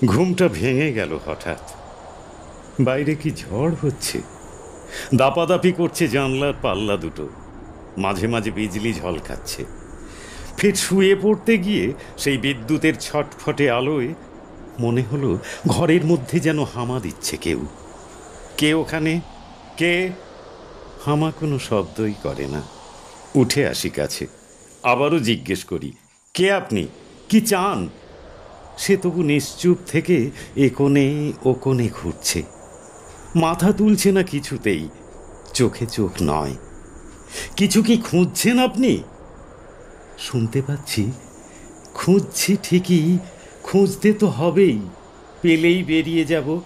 ঘুমটা ভেঙে গেল হঠাৎ। বাইরে কি ঝড় হচ্ছে, দাপাদাপি করছে জানলার পাল্লা দুটো, মাঝে মাঝে বিজলি ঝলকাচ্ছে। ফের শুয়ে পড়তে গিয়ে সেই বিদ্যুতের ছটফটে আলোয় মনে হলো ঘরের মধ্যে যেন হামা দিচ্ছে কেউ। কে ওখানে? কে? হামা কোনো শব্দই করে না। উঠে আসি কাছে, আবারও জিজ্ঞেস করি, কে আপনি? কি চান? সে তবু নিশ্চুপ থেকে এ কোণে ও কোণে ঘুরছে, মাথা তুলছে না কিছুতেই, চোখে চোখ নয়। কিছু কি খুঁজছেন আপনি? শুনতে পাচ্ছি, খুঁজছি ঠিকই, খুঁজতে তো হবেই, পেলেই বেরিয়ে যাব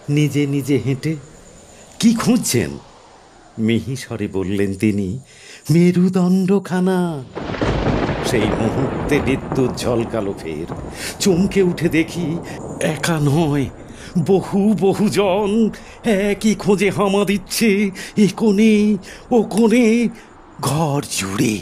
নিজে নিজে হেঁটে। কি খুঁজছেন? মিহি স্বরে বললেন তিনি, মেরুদণ্ডখানা। সেই মুহূর্তে বিদ্যুৎ ঝলকালো ফের। চমকে উঠে দেখি, একা নয়, বহু বহুজন একই খোঁজে হামা দিচ্ছে, এ কোণে ও কোণে, ঘর জুড়ে।